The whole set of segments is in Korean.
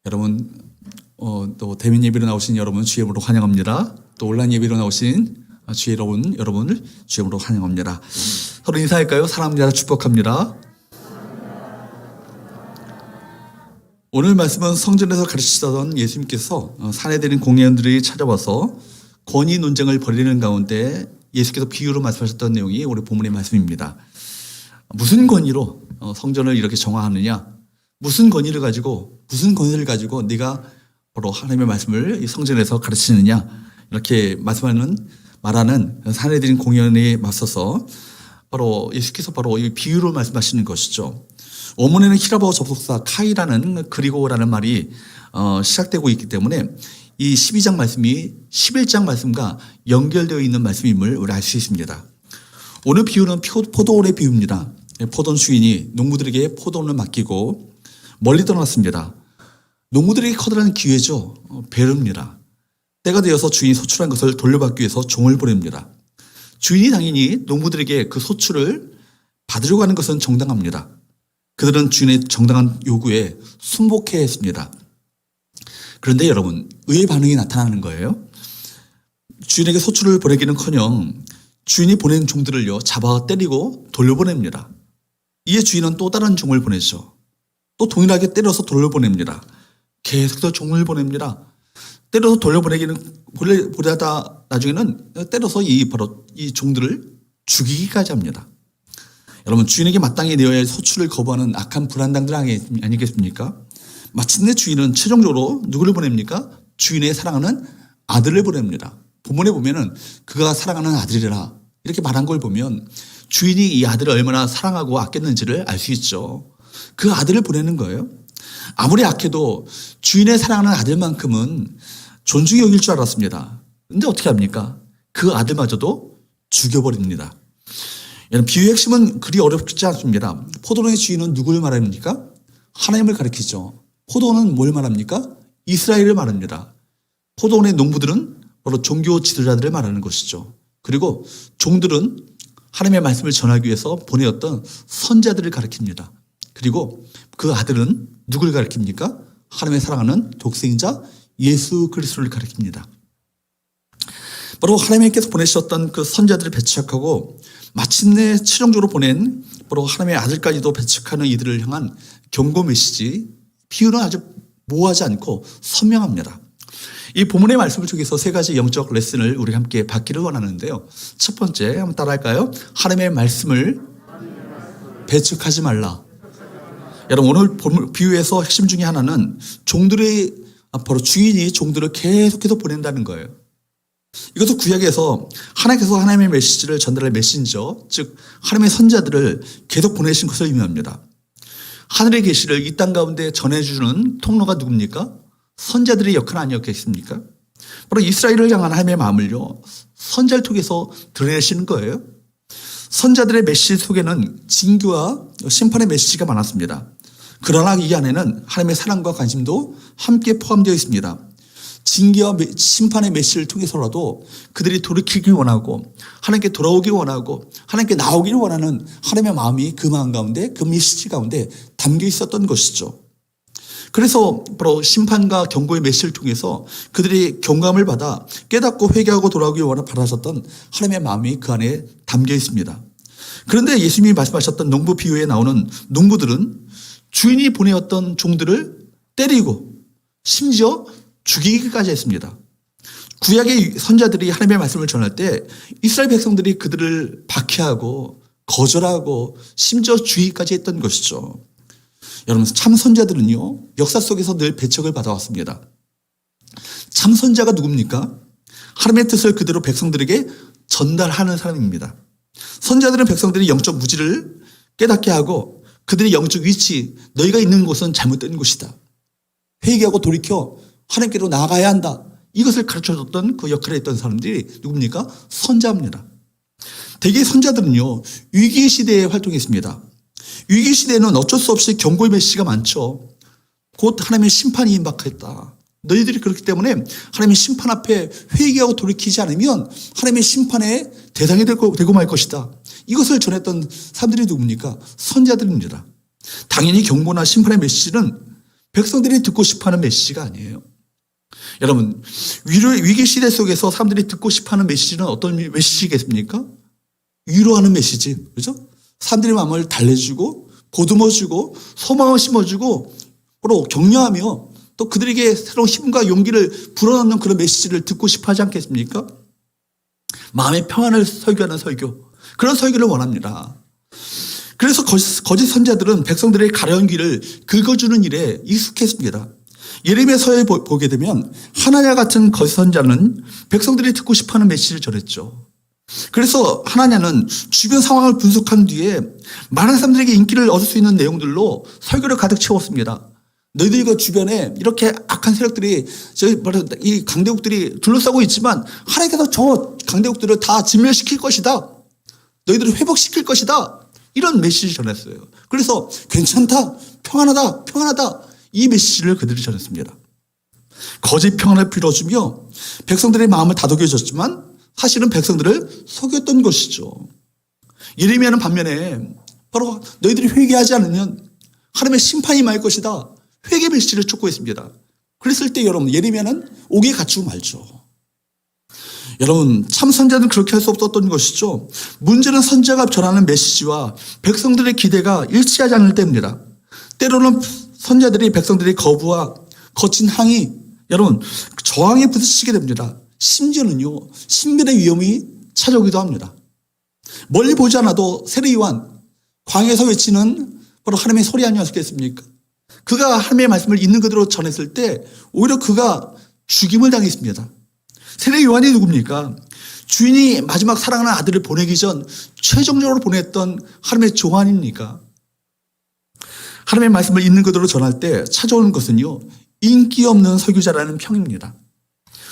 여러분, 또 대면 예배로 나오신 여러분 주임으로 환영합니다. 또 온라인 예배로 나오신 여러분을 주임으로 환영합니다. 서로 인사할까요? 사랑합니다. 축복합니다. 오늘 말씀은 성전에서 가르치시던 예수님께서 사내들인 공회원들이 찾아와서 권위 논쟁을 벌이는 가운데 예수께서 비유로 말씀하셨던 내용이 오늘 본문의 말씀입니다. 무슨 권위로 성전을 이렇게 정화하느냐? 무슨 권위를 가지고 네가 바로 하나님의 말씀을 이 성전에서 가르치느냐? 이렇게 말하는 사내들인 공회원에 맞서서 바로 예수께서 바로 이 비유로 말씀하시는 것이죠. 원문에는 히라보 접속사 카이라는 그리고라는 말이 시작되고 있기 때문에 이 12장 말씀이 11장 말씀과 연결되어 있는 말씀임을 우리 알 수 있습니다. 오늘 비유는 포도원의 비유입니다. 포도원 주인이 농부들에게 포도원을 맡기고 멀리 떠났습니다. 농부들에게 커다란 기회죠. 배릅니다. 때가 되어서 주인이 소출한 것을 돌려받기 위해서 종을 보냅니다. 주인이 당연히 농부들에게 그 소출을 받으려고 하는 것은 정당합니다. 그들은 주인의 정당한 요구에 순복해야 했습니다. 그런데 여러분, 의외의 반응이 나타나는 거예요. 주인에게 소출을 보내기는커녕 주인이 보낸 종들을요 잡아 때리고 돌려보냅니다. 이에 주인은 또 다른 종을 보내죠. 또 동일하게 때려서 돌려보냅니다. 계속해서 종을 보냅니다. 때려서 보내다 나중에는 때려서 바로 이 종들을 죽이기까지 합니다. 여러분, 주인에게 마땅히 내어야 할 소출을 거부하는 악한 불안당들 아니겠습니까? 마침내 주인은 최종적으로 누구를 보냅니까? 주인의 사랑하는 아들을 보냅니다. 본문에 보면은 그가 사랑하는 아들이라 이렇게 말한 걸 보면 주인이 이 아들을 얼마나 사랑하고 아꼈는지를 알 수 있죠. 그 아들을 보내는 거예요. 아무리 악해도 주인의 사랑하는 아들만큼은 존중히 여길 줄 알았습니다. 근데 어떻게 합니까? 그 아들마저도 죽여버립니다. 여러분, 비유의 핵심은 그리 어렵지 않습니다. 포도원의 주인은 누구를 말합니까? 하나님을 가리키죠. 포도원은 뭘 말합니까? 이스라엘을 말합니다. 포도원의 농부들은 바로 종교 지도자들을 말하는 것이죠. 그리고 종들은 하나님의 말씀을 전하기 위해서 보내었던 선자들을 가리킵니다. 그리고 그 아들은 누굴 가리킵니까? 하나님의 사랑하는 독생자 예수 그리스도를 가리킵니다. 바로 하나님께서 보내셨던 그 선자들을 배척하고 마침내 최종적으로 보낸 바로 하나님의 아들까지도 배척하는 이들을 향한 경고 메시지, 비유는 아주 모호하지 않고 선명합니다. 이 본문의 말씀을 통해서 세 가지 영적 레슨을 우리 함께 받기를 원하는데요. 첫 번째, 한번 따라할까요? 하나님의 말씀을 배척하지 말라. 여러분, 오늘 비유에서 핵심 중에 하나는 바로 주인이 종들을 계속해서 보낸다는 거예요. 이것도 구약에서 하나님께서 하나님의 메시지를 전달할 메신저, 즉 하나님의 선자들을 계속 보내신 것을 의미합니다. 하늘의 계시를 이 땅 가운데 전해주는 통로가 누굽니까? 선자들의 역할 아니었겠습니까? 바로 이스라엘을 향한 하나님의 마음을요 선자를 통해서 드러내시는 거예요. 선자들의 메시지 속에는 징계와 심판의 메시지가 많았습니다. 그러나 이 안에는 하나님의 사랑과 관심도 함께 포함되어 있습니다. 징계와 심판의 메시지를 통해서라도 그들이 돌이키길 원하고 하나님께 돌아오길 원하고 하나님께 나오기를 원하는 하나님의 마음이 그 마음 가운데, 그 메시지 가운데 담겨 있었던 것이죠. 그래서 바로 심판과 경고의 메시지를 통해서 그들이 경감을 받아 깨닫고 회개하고 돌아오길 바라셨던 하나님의 마음이 그 안에 담겨 있습니다. 그런데 예수님이 말씀하셨던 농부 비유에 나오는 농부들은 주인이 보내었던 종들을 때리고 심지어 죽이기까지 했습니다. 구약의 선자들이 하나님의 말씀을 전할 때 이스라엘 백성들이 그들을 박해하고 거절하고 심지어 죽이기까지 했던 것이죠. 여러분, 참 선자들은요 역사 속에서 늘 배척을 받아왔습니다. 참 선자가 누굽니까? 하나님의 뜻을 그대로 백성들에게 전달하는 사람입니다. 선자들은 백성들이 영적 무지를 깨닫게 하고 그들의 영적 위치, 너희가 있는 곳은 잘못된 곳이다, 회개하고 돌이켜 하나님께로 나아가야 한다, 이것을 가르쳐줬던 그 역할을 했던 사람들이 누굽니까? 선자입니다. 대개 선자들은요 위기 시대에 활동했습니다. 위기 시대에는 어쩔 수 없이 경고의 메시지가 많죠. 곧 하나님의 심판이 임박했다. 너희들이 그렇기 때문에 하나님의 심판 앞에 회개하고 돌이키지 않으면 하나님의 심판의 대상이 되고 말 것이다. 이것을 전했던 사람들이 누굽니까? 선자들입니다. 당연히 경고나 심판의 메시지는 백성들이 듣고 싶어하는 메시지가 아니에요. 여러분, 위기 시대 속에서 사람들이 듣고 싶어하는 메시지는 어떤 메시지겠습니까? 위로하는 메시지, 그죠? 사람들의 마음을 달래주고 보듬어주고 소망을 심어주고 서로 격려하며 또 그들에게 새로운 힘과 용기를 불어넣는 그런 메시지를 듣고 싶어하지 않겠습니까? 마음의 평안을 설교하는 설교, 그런 설교를 원합니다. 그래서 거짓 선자들은 백성들의 가려운 귀를 긁어주는 일에 익숙했습니다. 예레미야서에 보게 되면 하나냐 같은 거짓 선자는 백성들이 듣고 싶어하는 메시지를 전했죠. 그래서 하나냐는 주변 상황을 분석한 뒤에 많은 사람들에게 인기를 얻을 수 있는 내용들로 설교를 가득 채웠습니다. 너희들 그 주변에 이렇게 악한 세력들이 이 강대국들이 둘러싸고 있지만 하나님께서 저 강대국들을 다 진멸시킬 것이다. 너희들을 회복시킬 것이다. 이런 메시지를 전했어요. 그래서 괜찮다, 평안하다, 평안하다. 이 메시지를 그들이 전했습니다. 거짓 평안을 빌어주며 백성들의 마음을 다독여줬지만 사실은 백성들을 속였던 것이죠. 예레미야는 반면에 바로 너희들이 회개하지 않으면 하나님의 심판이 임할 것이다. 회개 메시지를 촉구했습니다. 그랬을 때 여러분 예레미야는 옥에 갇히고 말죠. 여러분 참 선자는 그렇게 할 수 없었던 것이죠. 문제는 선자가 전하는 메시지와 백성들의 기대가 일치하지 않을 때입니다. 때로는 선자들이 백성들의 거부와 거친 항의, 여러분 저항에 부딪히게 됩니다. 심지어는요 신변의 위험이 찾아오기도 합니다. 멀리 보지 않아도 세례요한 광야에서 외치는 바로 하나님의 소리 아니었겠습니까? 그가 하나님의 말씀을 있는 그대로 전했을 때 오히려 그가 죽임을 당했습니다. 세례요한이 누굽니까? 주인이 마지막 사랑하는 아들을 보내기 전 최종적으로 보냈던 하나님의 종 아닙니까? 하나님의 말씀을 있는 그대로 전할 때 찾아오는 것은요 인기 없는 설교자라는 평입니다.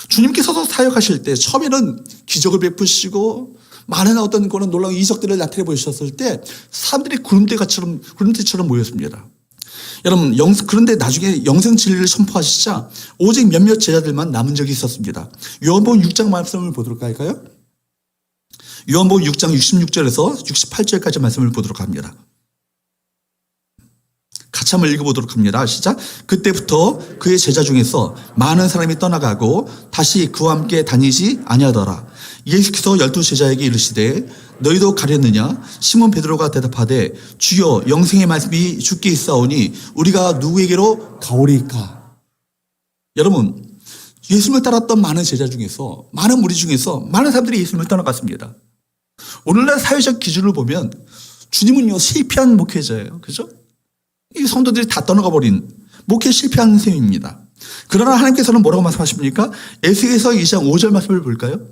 주님께서도 사역하실 때 처음에는 기적을 베푸시고 많은 어떤 그런 놀라운 이적들을 나타내 보이셨을 때 사람들이 구름대처럼 모였습니다. 여러분 그런데 나중에 영생 진리를 선포하시자 오직 몇몇 제자들만 남은 적이 있었습니다. 요한복음 6장 말씀을 보도록 할까요? 요한복음 6장 66절에서 68절까지 말씀을 보도록 합니다. 같이 한번 읽어보도록 합니다. 시작. 그때부터 그의 제자 중에서 많은 사람이 떠나가고 다시 그와 함께 다니지 아니하더라. 예수께서 12제자에게 이르시되 너희도 가렸느냐? 시몬 베드로가 대답하되 주여 영생의 말씀이 주께 있사오니 우리가 누구에게로 가오리까? 여러분 예수님을 따랐던 많은 제자 중에서 많은 무리 중에서 많은 사람들이 예수님을 떠나갔습니다. 오늘날 사회적 기준을 보면 주님은요 실패한 목회자예요. 그죠? 이 성도들이 다 떠나가 버린 목회 실패한 셈입니다. 그러나 하나님께서는 뭐라고 말씀하십니까? 에스겔서 2장 5절 말씀을 볼까요?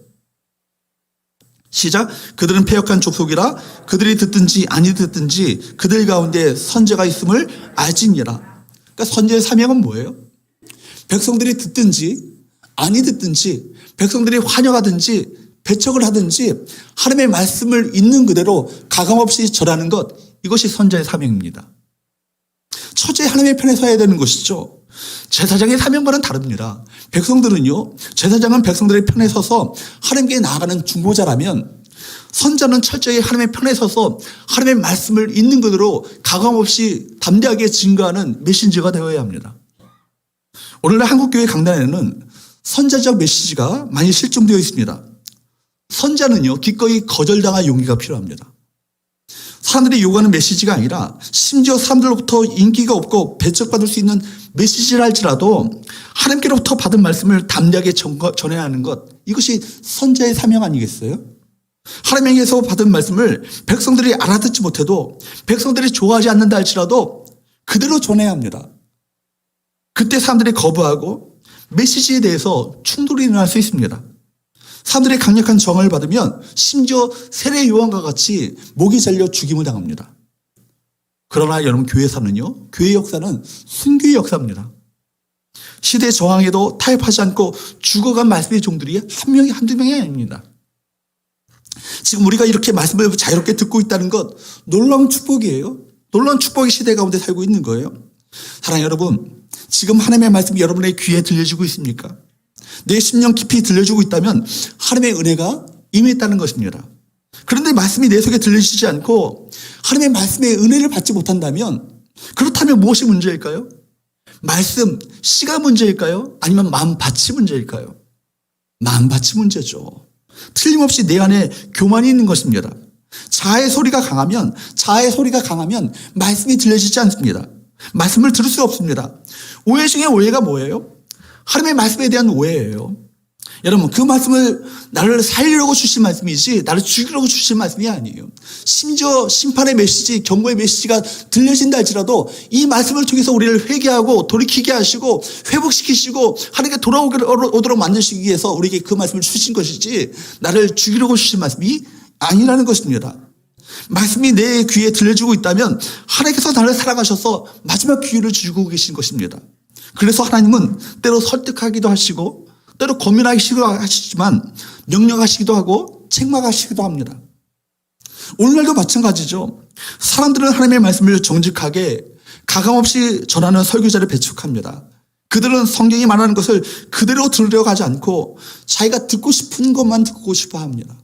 시작. 그들은 패역한 족속이라 그들이 듣든지 아니 듣든지 그들 가운데 선제가 있음을 알지니라. 그러니까 선제의 사명은 뭐예요? 백성들이 듣든지 아니 듣든지 백성들이 환영하든지 배척을 하든지 하나님의 말씀을 있는 그대로 가감없이 전하는 것, 이것이 선제의 사명입니다. 처제 하나님의 편에 서야 되는 것이죠. 제사장의 사명과는 다릅니다. 백성들은요, 제사장은 백성들의 편에 서서 하나님께 나아가는 중보자라면 선자는 철저히 하나님의 편에 서서 하나님의 말씀을 있는 그대로 가감없이 담대하게 증거하는 메신저가 되어야 합니다. 오늘날 한국교회 강단에는 선자적 메시지가 많이 실종되어 있습니다. 선자는요, 기꺼이 거절당할 용기가 필요합니다. 사람들이 요구하는 메시지가 아니라 심지어 사람들로부터 인기가 없고 배척받을 수 있는 메시지를 할지라도 하나님께로부터 받은 말씀을 담대하게 전해야 하는 것, 이것이 선자의 사명 아니겠어요? 하나님에게서 받은 말씀을 백성들이 알아듣지 못해도 백성들이 좋아하지 않는다 할지라도 그대로 전해야 합니다. 그때 사람들이 거부하고 메시지에 대해서 충돌이 일어날 수 있습니다. 사람들의 강력한 정을 받으면 심지어 세례 요한과 같이 목이 잘려 죽임을 당합니다. 그러나 여러분 교회사는요, 교회 역사는 순교의 역사입니다. 시대 저항에도 타협하지 않고 죽어간 말씀의 종들이 한 명이 한두 명이 아닙니다. 지금 우리가 이렇게 말씀을 자유롭게 듣고 있다는 것 놀라운 축복이에요. 놀라운 축복의 시대 가운데 살고 있는 거예요. 사랑하는 여러분, 지금 하나님의 말씀이 여러분의 귀에 들려지고 있습니까? 내 심령 깊이 들려주고 있다면 하나님의 은혜가 임했다는 것입니다. 그런데 말씀이 내 속에 들려지지 않고 하나님의 말씀의 은혜를 받지 못한다면, 그렇다면 무엇이 문제일까요? 말씀, 씨가 문제일까요? 아니면 마음밭이 문제일까요? 마음밭이 문제죠. 틀림없이 내 안에 교만이 있는 것입니다. 자아의 소리가 강하면 말씀이 들려지지 않습니다. 말씀을 들을 수 없습니다. 오해 중에 오해가 뭐예요? 하나님의 말씀에 대한 오해예요. 여러분, 그 말씀을 나를 살리려고 주신 말씀이지 나를 죽이려고 주신 말씀이 아니에요. 심지어 심판의 메시지, 경고의 메시지가 들려진다 할지라도 이 말씀을 통해서 우리를 회개하고 돌이키게 하시고 회복시키시고 하나님께 돌아오도록 만드시기 위해서 우리에게 그 말씀을 주신 것이지 나를 죽이려고 주신 말씀이 아니라는 것입니다. 말씀이 내 귀에 들려지고 있다면 하나님께서 나를 사랑하셔서 마지막 기회를 주고 계신 것입니다. 그래서 하나님은 때로 설득하기도 하시고 때로 고민하시기도 하시지만 명령하시기도 하고 책망하시기도 합니다. 오늘날도 마찬가지죠. 사람들은 하나님의 말씀을 정직하게 가감없이 전하는 설교자를 배척합니다. 그들은 성경이 말하는 것을 그대로 들으려고 하지 않고 자기가 듣고 싶은 것만 듣고 싶어 합니다.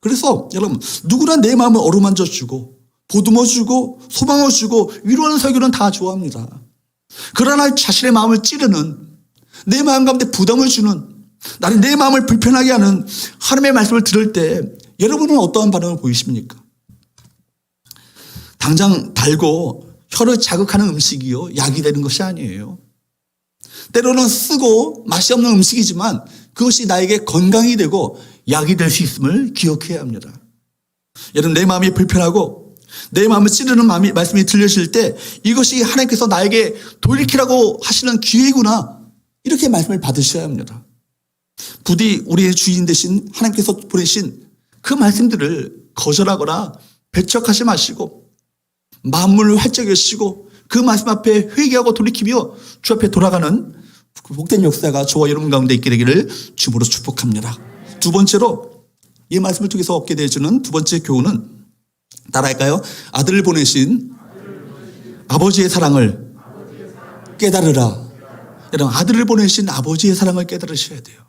그래서 여러분, 누구나 내 마음을 어루만져 주고 보듬어 주고 소망을 주고 위로하는 설교는 다 좋아합니다. 그러나 자신의 마음을 찌르는, 내 마음 가운데 부담을 주는, 나는 내 마음을 불편하게 하는 하나님의 말씀을 들을 때 여러분은 어떠한 반응을 보이십니까? 당장 달고 혀를 자극하는 음식이요, 약이 되는 것이 아니에요. 때로는 쓰고 맛이 없는 음식이지만 그것이 나에게 건강이 되고 약이 될 수 있음을 기억해야 합니다. 여러분, 내 마음이 불편하고 내 마음을 찌르는 말씀이 들려질 때 이것이 하나님께서 나에게 돌이키라고 하시는 기회구나, 이렇게 말씀을 받으셔야 합니다. 부디 우리의 주인 되신 하나님께서 보내신 그 말씀들을 거절하거나 배척하지 마시고 마음을 활짝 여시고 그 말씀 앞에 회개하고 돌이키며 주 앞에 돌아가는 복된 역사가 저와 여러분 가운데 있게 되기를 주님으로 축복합니다. 두 번째로 이 말씀을 통해서 얻게 되어주는 두 번째 교훈은 따라할까요? 아들을 보내신 아버지의 사랑을 깨달으라. 여러분, 아들을 보내신 아버지의 사랑을 깨달으셔야 돼요.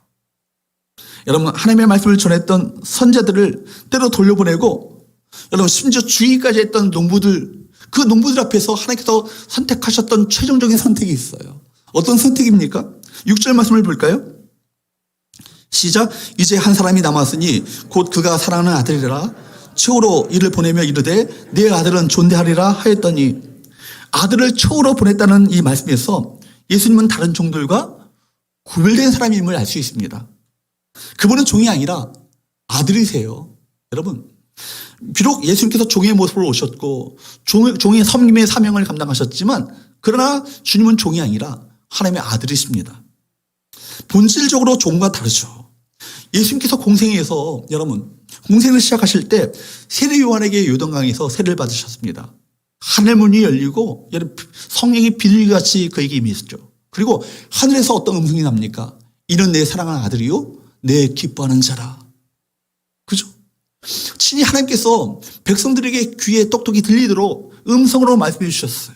여러분, 하나님의 말씀을 전했던 선자들을 때로 돌려보내고 여러분, 심지어 주의까지 했던 농부들, 그 농부들 앞에서 하나님께서 선택하셨던 최종적인 선택이 있어요. 어떤 선택입니까? 6절 말씀을 볼까요? 시작. 이제 한 사람이 남았으니 곧 그가 사랑하는 아들이라. 처우로 이를 보내며 이르되 내 아들은 존대하리라 하였더니, 아들을 처우로 보냈다는 이 말씀에서 예수님은 다른 종들과 구별된 사람임을 알 수 있습니다. 그분은 종이 아니라 아들이세요. 여러분, 비록 예수님께서 종의 모습으로 오셨고 종의 섬김의 사명을 감당하셨지만 그러나 주님은 종이 아니라 하나님의 아들이십니다. 본질적으로 종과 다르죠. 예수님께서 공생에서, 여러분, 공생을 시작하실 때 세례 요한에게 요단강에서 세례를 받으셨습니다. 하늘 문이 열리고 성령이 비둘기같이 그에게 임했죠. 그리고 하늘에서 어떤 음성이 납니까? 이는 내 사랑하는 아들이요 내 기뻐하는 자라. 그죠? 친히 하나님께서 백성들에게 귀에 똑똑히 들리도록 음성으로 말씀해 주셨어요.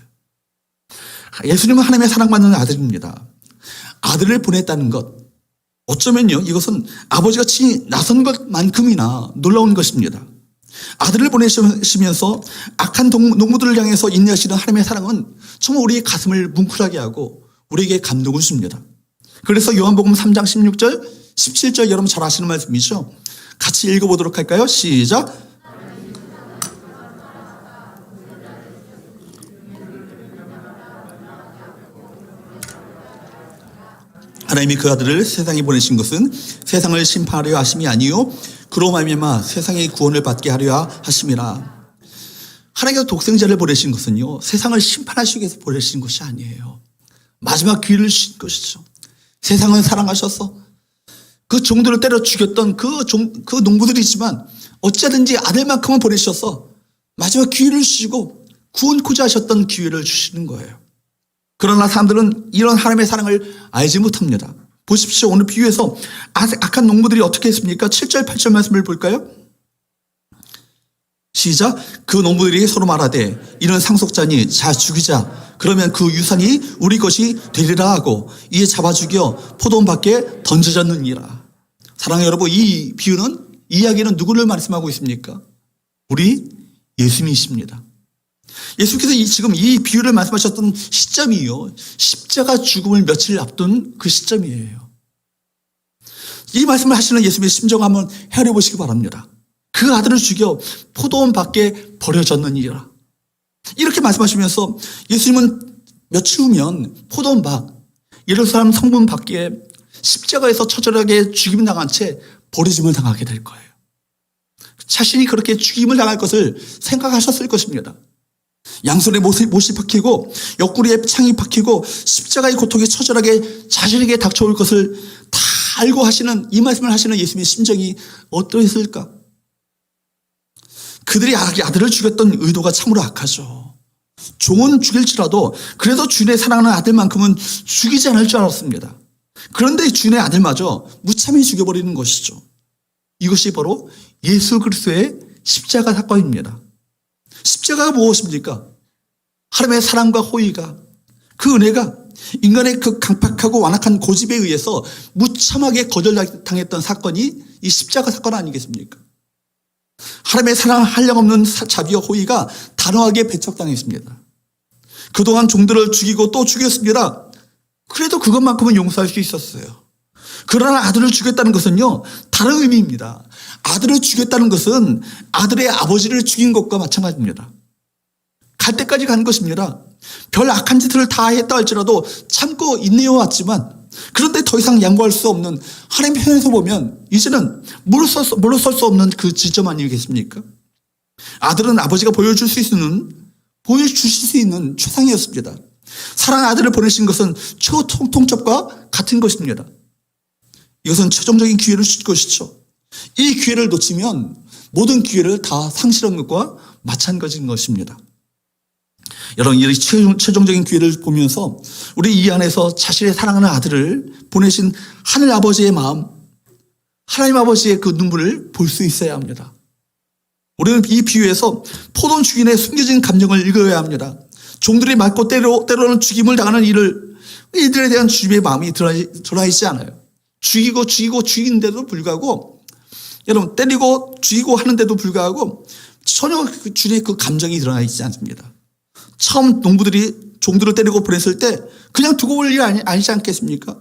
예수님은 하나님의 사랑받는 아들입니다. 아들을 보냈다는 것, 어쩌면요, 이것은 아버지가 친히 나선 것만큼이나 놀라운 것입니다. 아들을 보내시면서 악한 농부들을 향해서 인내하시는 하나님의 사랑은 정말 우리의 가슴을 뭉클하게 하고 우리에게 감동을 줍니다. 그래서 요한복음 3장 16절, 17절 여러분 잘 아시는 말씀이죠. 같이 읽어보도록 할까요? 시작. 하나님이 그 아들을 세상에 보내신 것은 세상을 심판하려 하심이 아니요 그로 말미암아 세상의 구원을 받게 하려 하심이라. 하나님께서 독생자를 보내신 것은요, 세상을 심판하시기 위해서 보내신 것이 아니에요. 마지막 기회를 주신 것이죠. 세상은 사랑하셔서 그 종들을 때려 죽였던 그 농부들이지만 어찌하든지 아들만큼은 보내셔서 마지막 기회를 주시고 구원코자 하셨던 기회를 주시는 거예요. 그러나 사람들은 이런 하나님의 사랑을 알지 못합니다. 보십시오. 오늘 비유에서 악한 농부들이 어떻게 했습니까? 7절 8절 말씀을 볼까요? 시작. 그 농부들이 서로 말하되 이는 상속자니 자 죽이자. 그러면 그 유산이 우리 것이 되리라 하고 이에 잡아 죽여 포도원 밖에 던져졌느니라. 사랑하는 여러분, 이 비유는, 이 이야기는 누구를 말씀하고 있습니까? 우리 예수님이십니다. 예수께서 지금 이 비유를 말씀하셨던 시점이요, 십자가 죽음을 며칠 앞둔 그 시점이에요. 이 말씀을 하시는 예수님의 심정 한번 헤아려 보시기 바랍니다. 그 아들을 죽여 포도원 밖에 버려졌느니라. 이렇게 말씀하시면서 예수님은 며칠 후면 포도원 밖, 예루살렘 성문 밖에 십자가에서 처절하게 죽임을 당한 채 버려짐을 당하게 될 거예요. 자신이 그렇게 죽임을 당할 것을 생각하셨을 것입니다. 양손에 못이 박히고 옆구리에 창이 박히고 십자가의 고통이 처절하게 자신에게 닥쳐올 것을 다 알고 하시는 이 말씀을 하시는 예수님의 심정이 어떠했을까? 그들이 아들을 죽였던 의도가 참으로 악하죠. 종은 죽일지라도 그래도 주인의 사랑하는 아들만큼은 죽이지 않을 줄 알았습니다. 그런데 주인의 아들마저 무참히 죽여버리는 것이죠. 이것이 바로 예수 그리스도의 십자가 사건입니다. 십자가가 무엇입니까? 하나님의 사랑과 호의가, 그 은혜가 인간의 그 강팍하고 완악한 고집에 의해서 무참하게 거절당했던 사건이 이 십자가 사건 아니겠습니까? 하나님의 사랑 한량없는 자비와 호의가 단호하게 배척당했습니다. 그동안 종들을 죽이고 또 죽였습니다. 그래도 그것만큼은 용서할 수 있었어요. 그러나 아들을 죽였다는 것은요, 다른 의미입니다. 아들을 죽였다는 것은 아들의 아버지를 죽인 것과 마찬가지입니다. 갈 때까지 간 것입니다. 별 악한 짓을 다 했다 할지라도 참고 인내해 왔지만, 그런데 더 이상 양보할 수 없는, 하나님 편에서 보면 이제는 물러설 수 없는 그 지점 아니겠습니까? 아들은 아버지가 보여주실 수 있는 최상이었습니다. 사랑하는 아들을 보내신 것은 최고통첩과 같은 것입니다. 이것은 최종적인 기회를 주실 것이죠. 이 기회를 놓치면 모든 기회를 다 상실한 것과 마찬가지인 것입니다. 여러분, 이 최종적인 기회를 보면서 우리 이 안에서 자신의 사랑하는 아들을 보내신 하늘 아버지의 마음, 하나님 아버지의 그 눈물을 볼 수 있어야 합니다. 우리는 이 비유에서 포도원 주인의 숨겨진 감정을 읽어야 합니다. 종들이 맞고 때로는 죽임을 당하는 이들에 대한 주님의 마음이 드러나 있지 않아요. 죽이는데도 불구하고, 여러분, 때리고 죽이고 하는데도 불구하고 전혀 주님의 그 감정이 드러나 있지 않습니다. 처음 농부들이 종들을 때리고 보냈을 때 그냥 두고 볼 일 아니지 않겠습니까?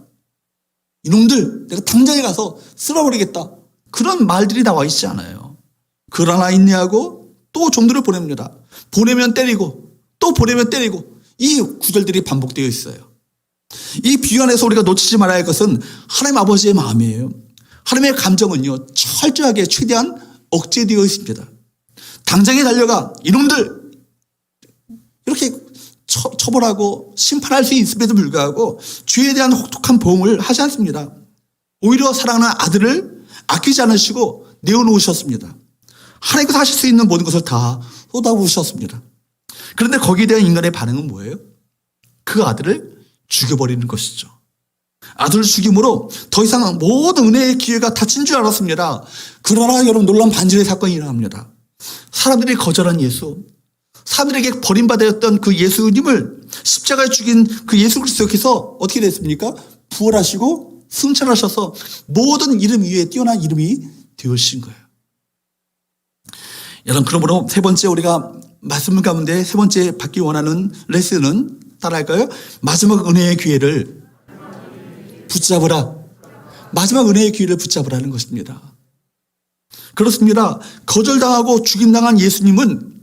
이놈들 내가 당장에 가서 쓸어버리겠다, 그런 말들이 나와 있지 않아요. 그러나 인내하고 또 종들을 보냅니다. 보내면 때리고 또 보내면 때리고, 이 구절들이 반복되어 있어요. 이 비유 안에서 우리가 놓치지 말아야 할 것은 하나님 아버지의 마음이에요. 하나님의 감정은요, 철저하게 최대한 억제되어 있습니다. 당장에 달려가 이놈들 이렇게 처벌하고 심판할 수 있음에도 불구하고 죄에 대한 혹독한 보응을 하지 않습니다. 오히려 사랑하는 아들을 아끼지 않으시고 내어놓으셨습니다. 하나님께서 하실 수 있는 모든 것을 다 쏟아부으셨습니다. 그런데 거기에 대한 인간의 반응은 뭐예요? 그 아들을 죽여버리는 것이죠. 아들을 죽임으로 더 이상 모든 은혜의 기회가 닫힌 줄 알았습니다. 그러나 여러분, 놀라운 반전의 사건이 일어납니다. 사람들이 거절한 예수, 사람들에게 버림받았던 그 예수님을 십자가에 죽인 그 예수 그리스도께서 어떻게 됐습니까? 부활하시고 승천하셔서 모든 이름 위에 뛰어난 이름이 되어주신 거예요. 여러분, 그러므로 세 번째, 우리가 말씀 가운데 세 번째 받기 원하는 레슨은 따라할까요? 마지막 은혜의 기회를 붙잡으라. 마지막 은혜의 기회를 붙잡으라는 것입니다. 그렇습니다. 거절당하고 죽임당한 예수님은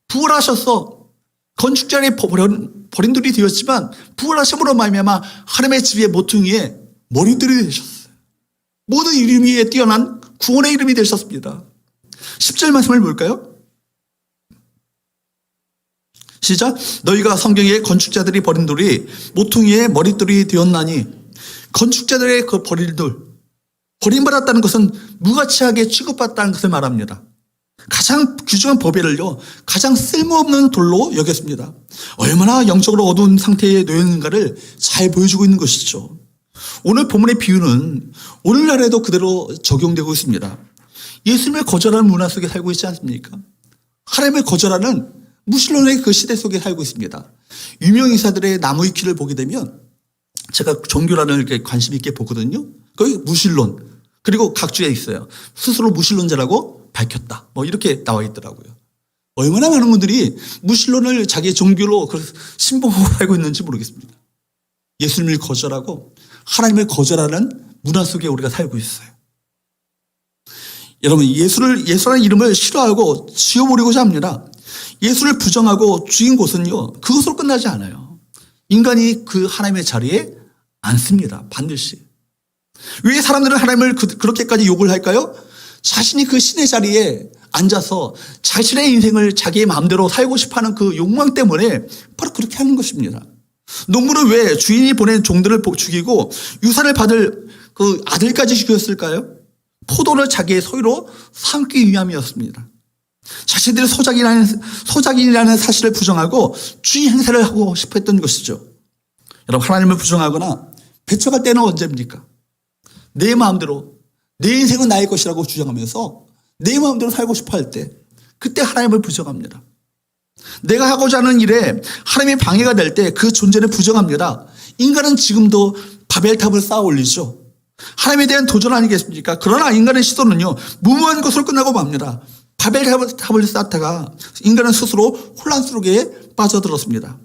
부활하셔서 건축자의 버림돌이 되었지만, 부활하심으로 말미암아 하나님의 집의 모퉁이에 머리들이 되셨어요. 모든 이름 위에 뛰어난 구원의 이름이 되셨습니다. 10절 말씀을 볼까요? 시작. 너희가 성경에 건축자들이 버린 돌이 모퉁이의 머릿돌이 되었나니, 건축자들의 그 버린 돌, 버림받았다는 것은 무가치하게 취급받았다는 것을 말합니다. 가장 귀중한 법회를요, 가장 쓸모없는 돌로 여겼습니다. 얼마나 영적으로 어두운 상태에 놓여 있는가를 잘 보여주고 있는 것이죠. 오늘 본문의 비유는 오늘날에도 그대로 적용되고 있습니다. 예수님을 거절하는 문화 속에 살고 있지 않습니까? 하나님을 거절하는 무신론의 그 시대 속에 살고 있습니다. 유명 인사들의 나무위키를 보게 되면, 제가 종교라는 이렇게 관심 있게 보거든요. 거기 무신론, 그리고 각 주에 있어요. 스스로 무신론자라고 밝혔다, 뭐 이렇게 나와 있더라고요. 얼마나 많은 분들이 무신론을 자기의 종교로 신봉하고 살고 있는지 모르겠습니다. 예수님을 거절하고 하나님을 거절하는 문화 속에 우리가 살고 있어요. 여러분, 예수라는 이름을 싫어하고 지워버리고자 합니다. 예수를 부정하고 죽인 곳은요, 그것으로 끝나지 않아요. 인간이 그 하나님의 자리에 앉습니다. 반드시. 왜 사람들은 하나님을 그렇게까지 욕을 할까요? 자신이 그 신의 자리에 앉아서 자신의 인생을 자기의 마음대로 살고 싶어하는 그 욕망 때문에 바로 그렇게 하는 것입니다. 농부는 왜 주인이 보낸 종들을 죽이고 유산을 받을 그 아들까지 죽였을까요? 포도를 자기의 소유로 삼기 위함이었습니다. 자신들이 소작이라는 사실을 부정하고 주인 행세를 하고 싶어 했던 것이죠. 여러분, 하나님을 부정하거나 배척할 때는 언제입니까? 내 마음대로, 내 인생은 나의 것이라고 주장하면서 내 마음대로 살고 싶어 할 때, 그때 하나님을 부정합니다. 내가 하고자 하는 일에 하나님의 방해가 될 때 그 존재를 부정합니다. 인간은 지금도 바벨탑을 쌓아 올리죠. 하나님에 대한 도전 아니겠습니까? 그러나 인간의 시도는요, 무모한 것으로 끝나고 맙니다. 바벨탑을 쌓다가 인간은 스스로 혼란 속에 빠져들었습니다.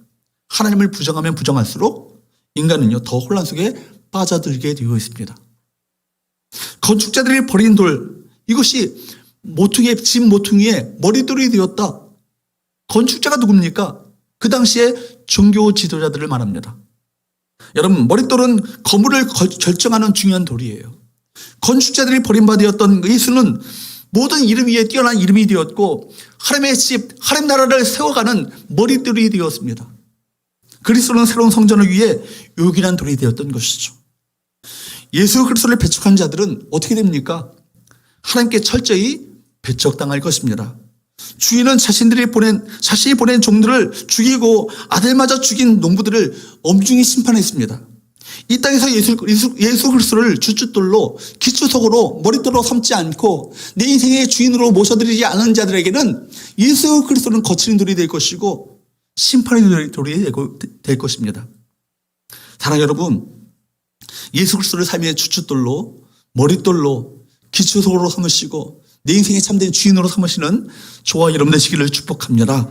하나님을 부정하면 부정할수록 인간은요, 더 혼란 속에 빠져들게 되어 있습니다. 건축자들이 버린 돌, 이것이 집 모퉁이에 머릿돌이 되었다. 건축자가 누굽니까? 그 당시에 종교 지도자들을 말합니다. 여러분, 머릿돌은 건물을 결정하는 중요한 돌이에요. 건축자들이 버림받았던 예수는 모든 이름 위에 뛰어난 이름이 되었고 하나님의 집, 하나님 나라를 세워가는 머릿돌이 되었습니다. 그리스도는 새로운 성전을 위해 요긴한 돌이 되었던 것이죠. 예수 그리스도를 배척한 자들은 어떻게 됩니까? 하나님께 철저히 배척당할 것입니다. 주인은 자신이 보낸 종들을 죽이고 아들마저 죽인 농부들을 엄중히 심판했습니다. 이 땅에서 예수 그리스도를 주춧돌로 기초석으로 머릿돌로 삼지 않고 내 인생의 주인으로 모셔드리지 않은 자들에게는 예수 그리스도는 거칠은 돌이 될 것이고 심판의 돌이 될 것입니다. 사랑하는 여러분, 예수 그리스도를 삶의 주춧돌로 머릿돌로 기초석으로 삼으시고 내 인생의 참된 주인으로 삼으시는 저와 여러분 되시기를 축복합니다.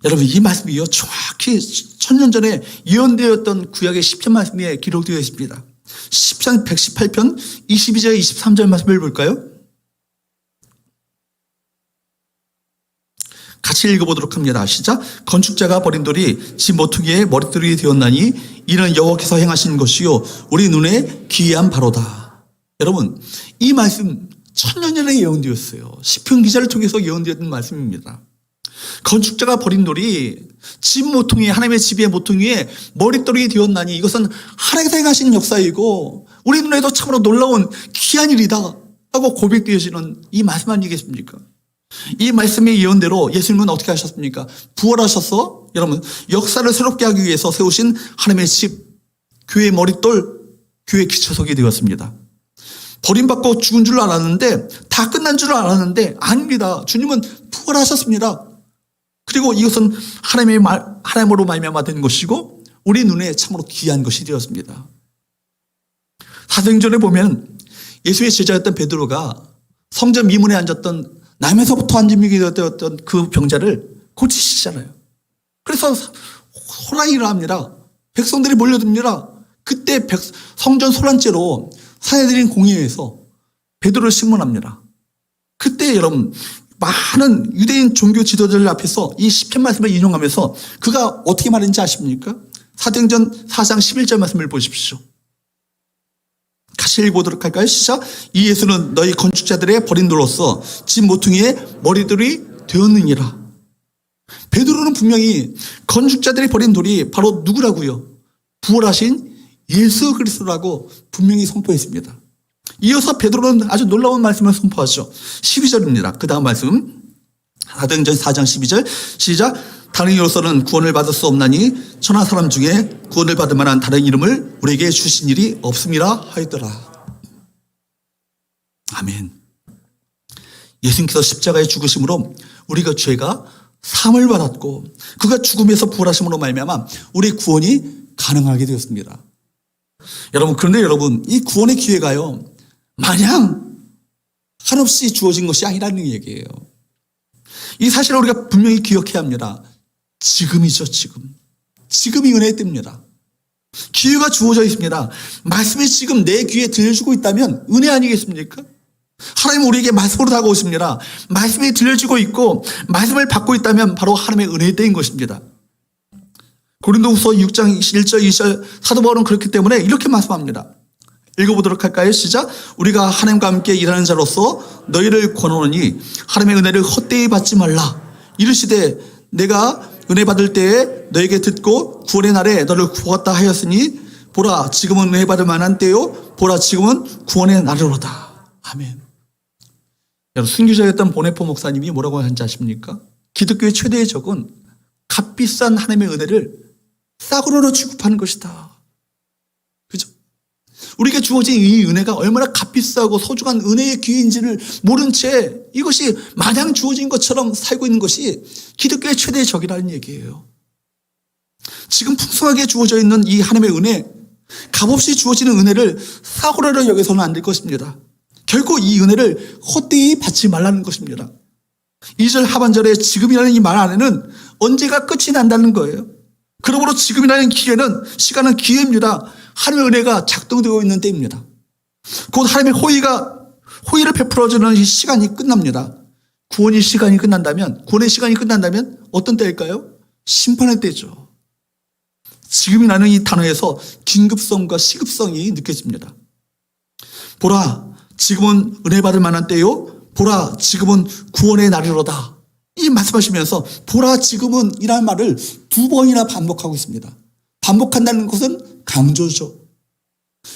여러분, 이 말씀이요, 정확히 1000년 전에 예언되었던 구약의 시편 말씀에 기록되어 있습니다. 시편 118편 22절 23절 말씀을 볼까요? 같이 읽어보도록 합니다. 시작. 건축자가 버린 돌이 집 모퉁이의 머릿돌이 되었나니 이는 여호와께서 행하신 것이요 우리 눈에 기이한 바로다. 여러분, 이 말씀 1000년 전에 예언되었어요. 시편 기자를 통해서 예언되었던 말씀입니다. 건축자가 버린 돌이 집 모퉁이, 하나님의 집의 모퉁이에 머릿돌이 되었나니 이것은 하나님께서 행하신 역사이고 우리 눈에도 참으로 놀라운 귀한 일이다 하고 고백되어지는 이 말씀 아니겠습니까? 이 말씀의 예언대로 예수님은 어떻게 하셨습니까? 부활하셔서 여러분 역사를 새롭게 하기 위해서 세우신 하나님의 집, 교회의 머릿돌, 교회의 기초석이 되었습니다. 버림받고 죽은 줄 알았는데, 다 끝난 줄 알았는데 아닙니다. 주님은 부활하셨습니다. 그리고 이것은 하나님으로 말미암아 된 것이고 우리 눈에 참으로 귀한 것이 되었습니다. 사도행전에 보면 예수의 제자였던 베드로가 성전 미문에 앉았던 남에서부터 안진병이 되었던 그 병자를 고치시잖아요. 그래서 혼란이 일어납니다. 백성들이 몰려듭니다. 그때 성전 소란죄로 사내들인 공회에서 베드로를 신문합니다. 그때 여러분 많은 유대인 종교 지도자들 앞에서 이 시편 말씀을 인용하면서 그가 어떻게 말했는지 아십니까? 사도행전 4장 11절 말씀을 보십시오. 같이 읽어보도록 할까요? 시작. 이 예수는 너희 건축자들의 버린 돌로서 집 모퉁이의 머릿돌이 되었느니라. 베드로는 분명히 건축자들이 버린 돌이 바로 누구라고요? 부활하신 예수 그리스도라고 분명히 선포했습니다. 이어서 베드로는 아주 놀라운 말씀을 선포하죠. 12절입니다. 그 다음 말씀 사도행전 4장 12절 시작. 다른 이로서는 구원을 받을 수 없나니 천하 사람 중에 구원을 받을 만한 다른 이름을 우리에게 주신 일이 없음이라 하였더라. 아멘. 예수님께서 십자가에 죽으심으로 우리가 죄가 사함을 받았고 그가 죽음에서 부활하심으로 말미암아 우리 구원이 가능하게 되었습니다. 여러분, 그런데 여러분, 이 구원의 기회가요 마냥 한없이 주어진 것이 아니라는 얘기예요. 이 사실을 우리가 분명히 기억해야 합니다. 지금이죠, 지금. 지금이 은혜의 때입니다. 기회가 주어져 있습니다. 말씀이 지금 내 귀에 들려주고 있다면 은혜 아니겠습니까? 하나님 우리에게 말씀으로 다가오십니다. 말씀이 들려지고 있고 말씀을 받고 있다면 바로 하나님의 은혜의 때인 것입니다. 고린도후서 6장 1절 2절 사도 바울은 그렇기 때문에 이렇게 말씀합니다. 읽어보도록 할까요? 시작. 우리가 하나님과 함께 일하는 자로서 너희를 권하노니 하나님의 은혜를 헛되이 받지 말라. 이르시되 내가 은혜 받을 때에 너에게 듣고 구원의 날에 너를 구웠다 하였으니 보라 지금은 은혜 받을 만한 때요 보라 지금은 구원의 날이로다. 아멘. 여러분 순교자였던 보네포 목사님이 뭐라고 하는지 아십니까? 기독교의 최대의 적은 값비싼 하나님의 은혜를 싸구려로 취급하는 것이다. 그죠? 우리에게 주어진 이 은혜가 얼마나 값비싸고 소중한 은혜의 기회인지를 모른 채 이것이 마냥 주어진 것처럼 살고 있는 것이 기독교의 최대의 적이라는 얘기예요. 지금 풍성하게 주어져 있는 이 하나님의 은혜, 값없이 주어지는 은혜를 싸구려로 여겨서는 안 될 것입니다. 결코 이 은혜를 헛되이 받지 말라는 것입니다. 2절 하반절에 지금이라는 이 말 안에는 언제가 끝이 난다는 거예요. 그러므로 지금이라는 기회는 시간은 기회입니다. 하나님의 은혜가 작동되고 있는 때입니다. 곧 하나님의 호의를 베풀어주는 이 시간이 끝납니다. 구원의 시간이 끝난다면 어떤 때일까요? 심판의 때죠. 지금이라는 이 단어에서 긴급성과 시급성이 느껴집니다. 보라, 지금은 은혜 받을 만한 때요. 보라, 지금은 구원의 날이로다. 이 말씀하시면서 보라, 지금은 이라는 말을 2번이나 반복하고 있습니다. 반복한다는 것은 강조죠.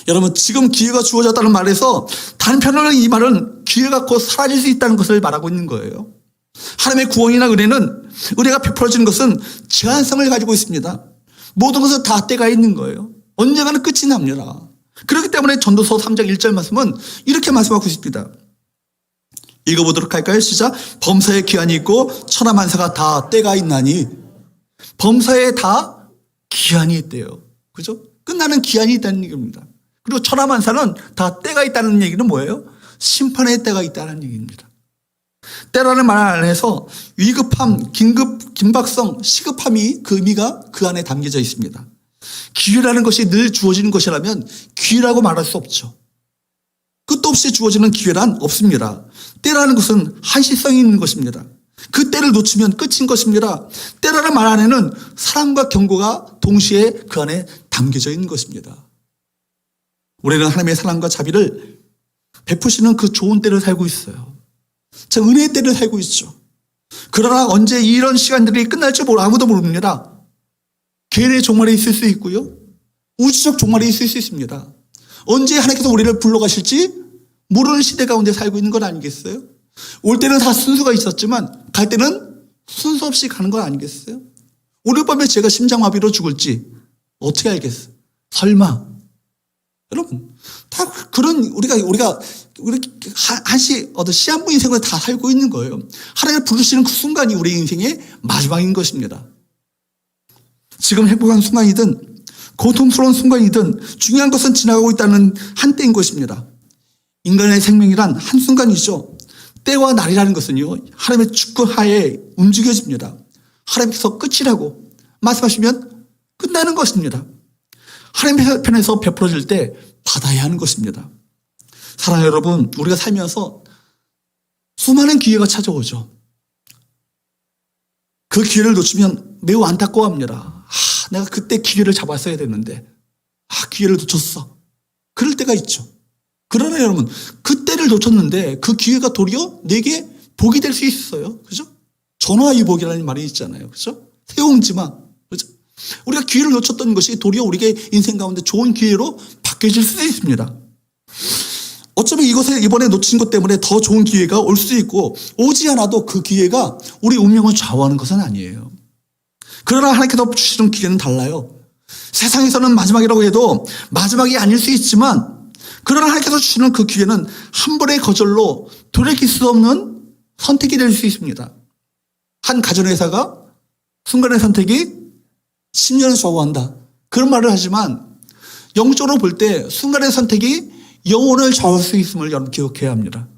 여러분, 지금 기회가 주어졌다는 말에서 단편으로 이 말은 기회가 곧 사라질 수 있다는 것을 말하고 있는 거예요. 하나님의 구원이나 은혜가 베풀어지는 것은 제한성을 가지고 있습니다. 모든 것은 다 때가 있는 거예요. 언젠가는 끝이 납니다. 그렇기 때문에 전도서 3장 1절 말씀은 이렇게 말씀하고 있습니다. 읽어보도록 할까요? 시작. 범사에 기한이 있고 천하만사가 다 때가 있나니. 범사에 다 기한이 있대요. 그죠? 끝나는 기한이 있다는 얘기입니다. 그리고 천하만사는 다 때가 있다는 얘기는 뭐예요? 심판의 때가 있다는 얘기입니다. 때라는 말 안에서 위급함, 긴박성, 시급함이 그 의미가 그 안에 담겨져 있습니다. 기회라는 것이 늘 주어지는 것이라면 기회라고 말할 수 없죠. 끝도 없이 주어지는 기회란 없습니다. 때라는 것은 한시성이 있는 것입니다. 그 때를 놓치면 끝인 것입니다. 때라는 말 안에는 사랑과 경고가 동시에 그 안에 담겨져 있는 것입니다. 우리는 하나님의 사랑과 자비를 베푸시는 그 좋은 때를 살고 있어요. 참 은혜의 때를 살고 있죠. 그러나 언제 이런 시간들이 끝날지 아무도 모릅니다. 개인의 종말이 있을 수 있고요. 우주적 종말이 있을 수 있습니다. 언제 하나님께서 우리를 불러가실지 모르는 시대 가운데 살고 있는 건 아니겠어요? 올 때는 다 순서가 있었지만 갈 때는 순서 없이 가는 건 아니겠어요? 오늘 밤에 제가 심장마비로 죽을지 어떻게 알겠어요? 설마. 여러분, 다 그런 우리가 시한부 인생을 다 살고 있는 거예요. 하나님을 부르시는 그 순간이 우리 인생의 마지막인 것입니다. 지금 행복한 순간이든 고통스러운 순간이든 중요한 것은 지나가고 있다는 한때인 것입니다. 인간의 생명이란 한순간이죠. 때와 날이라는 것은요, 하나님의 주권하에 움직여집니다. 하나님께서 끝이라고 말씀하시면 끝나는 것입니다. 하나님의 편에서 베풀어질 때 받아야 하는 것입니다. 사랑하는 여러분, 우리가 살면서 수많은 기회가 찾아오죠. 그 기회를 놓치면 매우 안타까워합니다. 내가 그때 기회를 잡았어야 되는데 기회를 놓쳤어. 그럴 때가 있죠. 그러나 여러분, 그때를 놓쳤는데 그 기회가 도리어 내게 복이 될 수 있어요. 그죠? 전화위복이라는 말이 있잖아요. 그죠? 세옹지마. 그죠? 우리가 기회를 놓쳤던 것이 도리어 우리에게 인생 가운데 좋은 기회로 바뀌어질 수도 있습니다. 어쩌면 이것을 이번에 놓친 것 때문에 더 좋은 기회가 올 수도 있고, 오지 않아도 그 기회가 우리 운명을 좌우하는 것은 아니에요. 그러나 하나님께서 주시는 기회는 달라요. 세상에서는 마지막이라고 해도 마지막이 아닐 수 있지만, 그러나 하나님께서 주시는 그 기회는 한 번의 거절로 돌이킬 수 없는 선택이 될 수 있습니다. 한 가전회사가 순간의 선택이 10년을 좌우한다. 그런 말을 하지만 영적으로 볼 때 순간의 선택이 영혼을 좌우할 수 있음을 여러분 기억해야 합니다.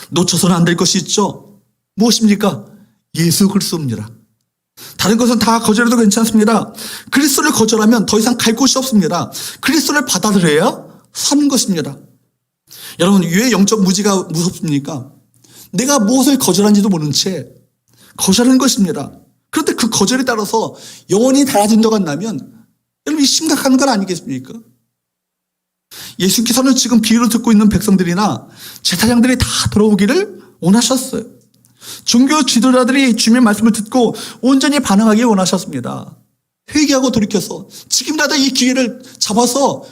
놓쳐서는 안 될 것이 있죠. 무엇입니까? 예수 그리스도입니다. 다른 것은 다 거절해도 괜찮습니다. 그리스도를 거절하면 더 이상 갈 곳이 없습니다. 그리스도를 받아들여야 사는 것입니다. 여러분, 왜 영적 무지가 무섭습니까? 내가 무엇을 거절한지도 모른 채 거절하는 것입니다. 그런데 그 거절에 따라서 영혼이 달라진다고 한다면 여러분, 이 심각한 건 아니겠습니까? 예수께서는 지금 비유를 듣고 있는 백성들이나 제사장들이 다 돌아오기를 원하셨어요. 종교 지도자들이 주님의 말씀을 듣고 온전히 반응하기 원하셨습니다. 회개하고 돌이켜서 지금이라도 이 기회를 잡아서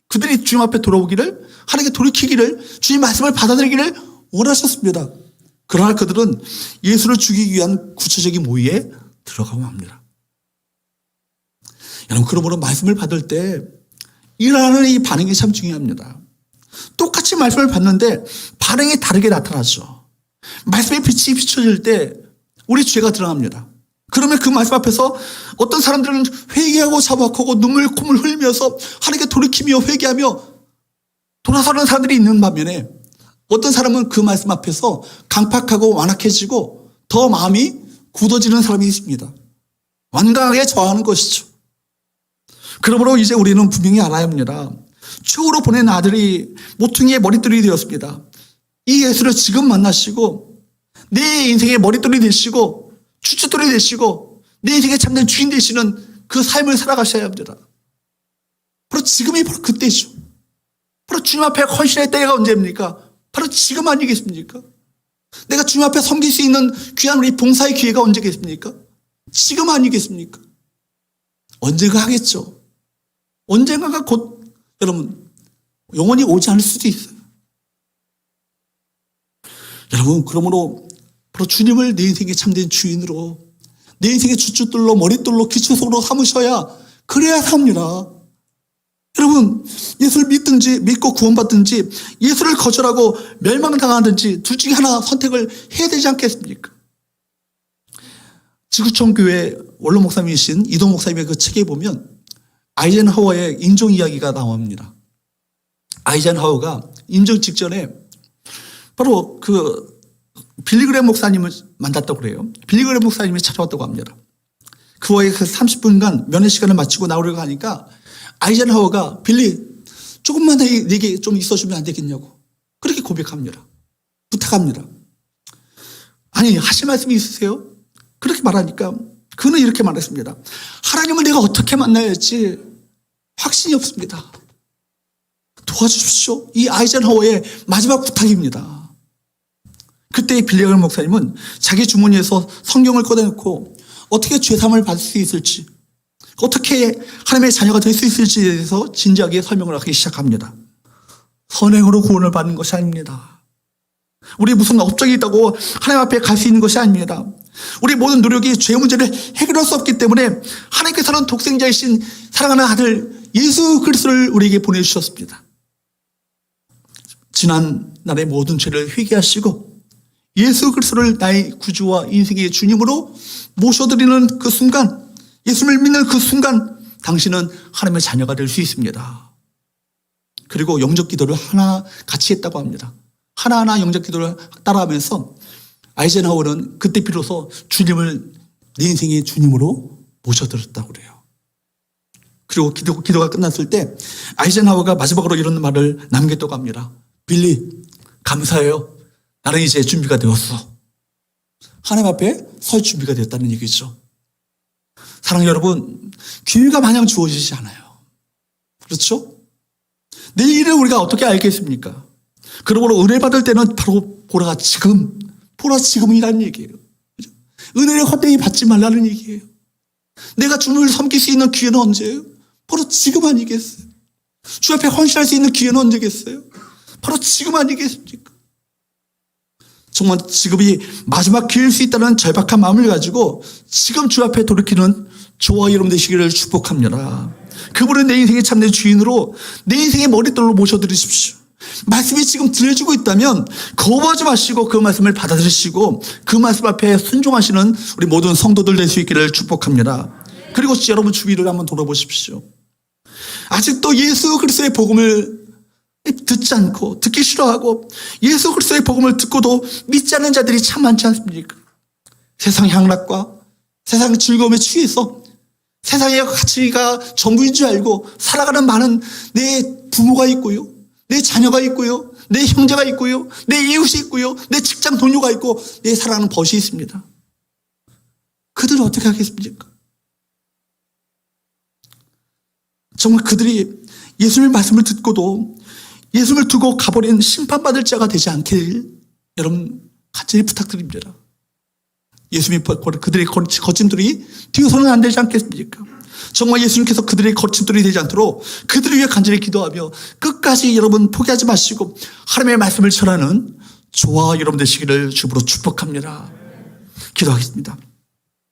그들이 주님 앞에 돌아오기를, 하나님께 돌이키기를, 주님 말씀을 받아들이기를 원하셨습니다. 그러나 그들은 예수를 죽이기 위한 구체적인 모의에 들어가고 합니다. 여러분, 그러므로 말씀을 받을 때 일어나는 이 반응이 참 중요합니다. 똑같이 말씀을 받는데 반응이 다르게 나타나죠. 말씀의 빛이 비춰질 때 우리 죄가 드러납니다. 그러면 그 말씀 앞에서 어떤 사람들은 회개하고 자박하고 눈물 콧물 흘리면서 하나님께 돌이키며 회개하며 돌아서는 사람들이 있는 반면에 어떤 사람은 그 말씀 앞에서 강팍하고 완악해지고 더 마음이 굳어지는 사람이 있습니다. 완강하게 저항하는 것이죠. 그러므로 이제 우리는 분명히 알아야 합니다. 최후로 보낸 아들이 모퉁이의 머릿돌이 되었습니다. 이 예수를 지금 만나시고 내 인생의 머릿돌이 되시고 주춧돌이 되시고 내 인생의 참된 주인 되시는 그 삶을 살아가셔야 합니다. 바로 지금이 바로 그때죠. 바로 주님 앞에 헌신의 때가 언제입니까? 바로 지금 아니겠습니까? 내가 주님 앞에 섬길 수 있는 귀한 우리 봉사의 기회가 언제겠습니까? 지금 아니겠습니까? 언젠가 하겠죠. 언젠가가 곧 여러분 영원히 오지 않을 수도 있어요. 여러분, 그러므로 바로 주님을 내 인생의 참된 주인으로, 내 인생의 주춧돌로, 머릿돌로, 기초속으로 삼으셔야, 그래야 삽니다. 여러분, 예수를 믿고 구원받든지 예수를 거절하고 멸망당하든지 둘 중에 하나 선택을 해야 되지 않겠습니까? 지구촌 교회 원로 목사님이신 이동 목사님의 그 책에 보면 아이젠하워의 인종 이야기가 나옵니다. 아이젠하워가 임종 직전에 바로 그 빌리그램 목사님을 만났다고 그래요. 빌리그램 목사님이 찾아왔다고 합니다. 그와의 그 30분간 면회 시간을 마치고 나오려고 하니까 아이젠하워가 빌리, 조금만 내게 좀 있어주면 안 되겠냐고 그렇게 고백합니다. 부탁합니다. 아니, 하실 말씀이 있으세요? 그렇게 말하니까 그는 이렇게 말했습니다. 하나님을 내가 어떻게 만나야 할지 확신이 없습니다. 도와주십시오. 이 아이젠하워의 마지막 부탁입니다. 그때 빌리그램 목사님은 자기 주머니에서 성경을 꺼내놓고 어떻게 죄사함을 받을 수 있을지, 어떻게 하나님의 자녀가 될 수 있을지에 대해서 진지하게 설명을 하기 시작합니다. 선행으로 구원을 받는 것이 아닙니다. 우리 무슨 업적이 있다고 하나님 앞에 갈 수 있는 것이 아닙니다. 우리 모든 노력이 죄 문제를 해결할 수 없기 때문에 하나님께서는 독생자이신 사랑하는 아들 예수 그리스도를 우리에게 보내주셨습니다. 지난 날의 모든 죄를 회개하시고 예수 그리스도를 나의 구주와 인생의 주님으로 모셔드리는 그 순간, 예수를 믿는 그 순간 당신은 하나님의 자녀가 될 수 있습니다. 그리고 영적 기도를 하나 같이 했다고 합니다. 하나하나 영적 기도를 따라하면서 아이젠하워는 그때 비로소 주님을 내 인생의 주님으로 모셔드렸다고 그래요. 그리고 기도가 끝났을 때 아이젠하워가 마지막으로 이런 말을 남겼다고 합니다. 빌리, 감사해요. 나는 이제 준비가 되었어. 하나님 앞에 설 준비가 되었다는 얘기죠. 사랑하는 여러분, 기회가 마냥 주어지지 않아요. 그렇죠? 내일을 우리가 어떻게 알겠습니까? 그러므로 은혜 받을 때는 바로 보라 지금이라는 얘기예요. 그렇죠? 은혜를 헛되이 받지 말라는 얘기예요. 내가 주님을 섬길 수 있는 기회는 언제예요? 바로 지금 아니겠어요? 주 앞에 헌신할 수 있는 기회는 언제겠어요? 바로 지금 아니겠습니까? 정말 지금이 마지막 기회일 수 있다는 절박한 마음을 가지고 지금 주 앞에 돌이키는 저와 여러분 되시기를 축복합니다. 그분은 내 인생의 참된 주인으로 내 인생의 머릿돌로 모셔드리십시오. 말씀이 지금 들려주고 있다면 거부하지 마시고 그 말씀을 받아들이시고 그 말씀 앞에 순종하시는 우리 모든 성도들 될 수 있기를 축복합니다. 그리고 여러분 주위를 한번 돌아보십시오. 아직도 예수 그리스도의 복음을 듣지 않고 듣기 싫어하고 예수 그리스도의 복음을 듣고도 믿지 않는 자들이 참 많지 않습니까? 세상 향락과 세상 즐거움에 취해서 세상의 가치가 전부인 줄 알고 살아가는 많은 내 부모가 있고요, 내 자녀가 있고요, 내 형제가 있고요, 내 이웃이 있고요, 내 직장 동료가 있고 내 사랑하는 벗이 있습니다. 그들은 어떻게 하겠습니까? 정말 그들이 예수님의 말씀을 듣고도 예수를 두고 가버린 심판받을 자가 되지 않길 여러분 간절히 부탁드립니다. 예수님이 그들의 거침돌이 뒤에서는 안 되지 않겠습니까? 정말 예수님께서 그들의 거침돌이 되지 않도록 그들을 위해 간절히 기도하며 끝까지 여러분 포기하지 마시고 하나님의 말씀을 전하는 저와 여러분 되시기를 주부로 축복합니다. 기도하겠습니다.